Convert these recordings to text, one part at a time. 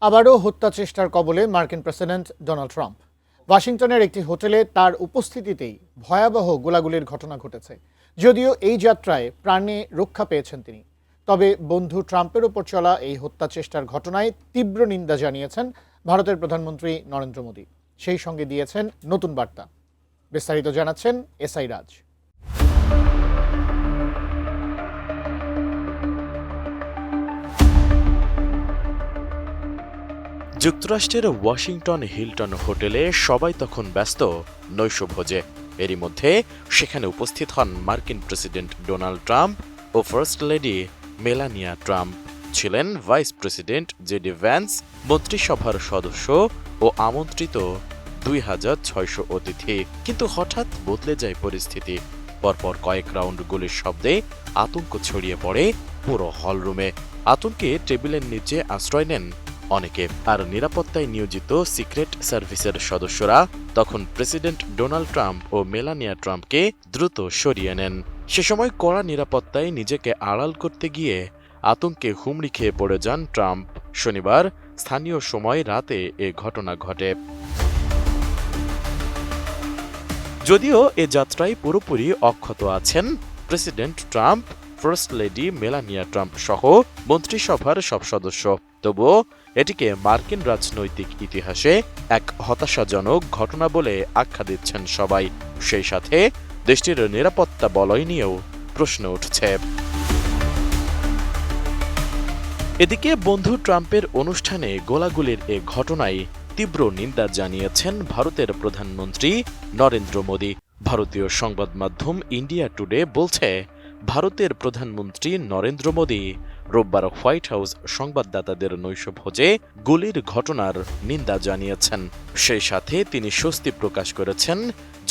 আবারও হত্যা চেষ্টার কবলে মার্কিন প্রেসিডেন্ট ডোনাল্ড ট্রাম্প। ওয়াশিংটনের একটি হোটেলে তার উপস্থিতিতেই ভয়াবহ গোলাগুলির ঘটনা ঘটেছে। যদিও এই যাত্রায় প্রাণে রক্ষা পেয়েছেন তিনি, তবে বন্ধু ট্রাম্পের ওপর চলা এই হত্যা চেষ্টার ঘটনায় তীব্র নিন্দা জানিয়েছেন ভারতের প্রধানমন্ত্রী নরেন্দ্র মোদী। সেই সঙ্গে দিয়েছেন নতুন বার্তা। বিস্তারিত জানাচ্ছেন এসআই রাজ। যুক্তরাষ্ট্রের ওয়াশিংটন হিলটন হোটেলে সবাই তখন ব্যস্ত নৈশভোজে। এরই মধ্যে সেখানে উপস্থিত হন মার্কিন প্রেসিডেন্ট ডোনাল্ড ট্রাম্প ও ফার্স্ট লেডি মেলানিয়া ট্রাম্প। ছিলেন ভাইস প্রেসিডেন্ট জেডি ভ্যান্স, মন্ত্রিসভার সদস্য ও আমন্ত্রিত 2600 অতিথি। কিন্তু হঠাৎ বদলে যায় পরিস্থিতি। পরপর কয়েক রাউন্ড গুলির শব্দে আতঙ্ক ছড়িয়ে পড়ে পুরো হলরুমে। আতঙ্কে টেবিলের নিচে আশ্রয় নেন অনেকে। আর নিরাপত্তায় নিয়োজিত সিক্রেট সার্ভিসের সদস্যরা তখন প্রেসিডেন্ট ডোনাল্ড ট্রাম্প ও মেলানিয়া ট্রাম্পকে দ্রুত সরিয়ে নেন। সে সময় কড়া নিরাপত্তায় নিজেকে আড়াল করতে গিয়ে আতঙ্কে হুমড়ি খেয়ে পড়ে যান ট্রাম্প। শনিবার স্থানীয় সময় রাতে এ ঘটনা ঘটে। যদিও এ যাত্রায় পুরোপুরি অক্ষত আছেন president Trump, first lady Melania Trump সহ মন্ত্রিসভার সব সদস্য, তবুও এটিকে মার্কিন রাজনৈতিক ইতিহাসে এক হতাশাজনক ঘটনা বলে আখ্যা দিচ্ছেন সবাই। সেই সাথে দেশটির নিরাপত্তা বলয় নিয়েও প্রশ্ন উঠছে। এদিকে বন্ধু ট্রাম্পের অনুষ্ঠানে গোলাগুলির এ ঘটনায় তীব্র নিন্দা জানিয়েছেন ভারতের প্রধানমন্ত্রী নরেন্দ্র মোদী। ভারতীয় সংবাদ মাধ্যম ইন্ডিয়া টুডে বলছে, ভারতের প্রধানমন্ত্রী নরেন্দ্র মোদী রোববার হোয়াইট হাউস সংবাদদাতাদের নৈশভোজে গুলির ঘটনার নিন্দা জানিয়েছেন। সেই সাথে তিনি স্বস্তি প্রকাশ করেছেন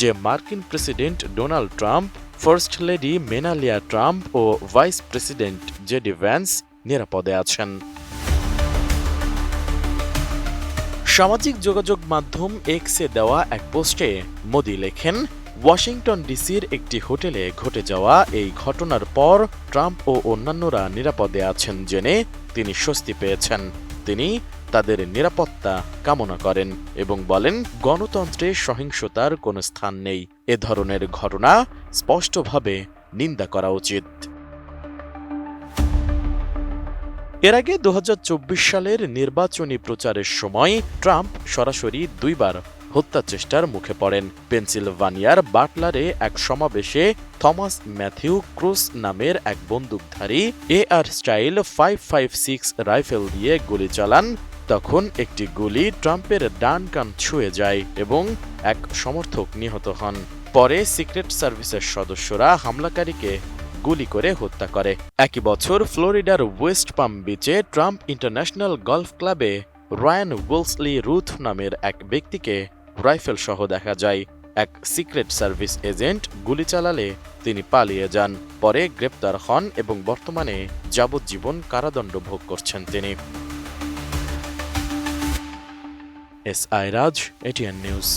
যে মার্কিন president Donald Trump, first lady Melania Trump ও ভাইস প্রেসিডেন্ট জেডি ভ্যান্স নিরাপদে আছেন। সামাজিক যোগাযোগ মাধ্যম এক্সে দেওয়া এক পোস্টে মোদী লেখেন, ওয়াশিংটন ডিসির একটি হোটেলে ঘটে যাওয়া এই ঘটনার পর ট্রাম্প ও অন্যান্যরা নিরাপদে আছেন জেনে তিনি স্বস্তি পেয়েছেন। তিনি তাদের নিরাপত্তা কামনা করেন এবং বলেন, গণতন্ত্রে সহিংসতার কোনো স্থান নেই। এ ধরনের ঘটনা স্পষ্টভাবে নিন্দা করা উচিত। এর আগে 2024 সালের নির্বাচনী প্রচারের সময় ট্রাম্প সরাসরি দুইবার হত্যা চেষ্টার মুখে পড়েন। পেনসিলভানিয়ার বাটলারে এক সমাবেশে থমাস ম্যাথিউ ক্রুস নামের এক বন্দুকধারী AR স্টাইল 5.56 রাইফেল দিয়ে গুলি চালান। তখন একটি গুলি ট্রাম্পের ডান কান ছুঁয়ে যায় এবং এক সমর্থক নিহত হন। পরে সিক্রেট সার্ভিসের সদস্যরা হামলাকারীকে গুলি করে হত্যা করে। একই বছর ফ্লোরিডার ওয়েস্ট পাম বিচে ট্রাম্প ইন্টারন্যাশনাল গলফ ক্লাবে রায়ান ওয়েলসলি রুথ নামের এক ব্যক্তিকে রাইফেল সহ দেখা যায়। এক সিক্রেট সার্ভিস এজেন্ট গুলি চালালে তিনি পালিয়ে যান। পরে গ্রেপ্তার হন এবং বর্তমানে যাবজ্জীবন কারাদণ্ড ভোগ করছেন তিনি। এসআই রাজ, এটিএন নিউজ।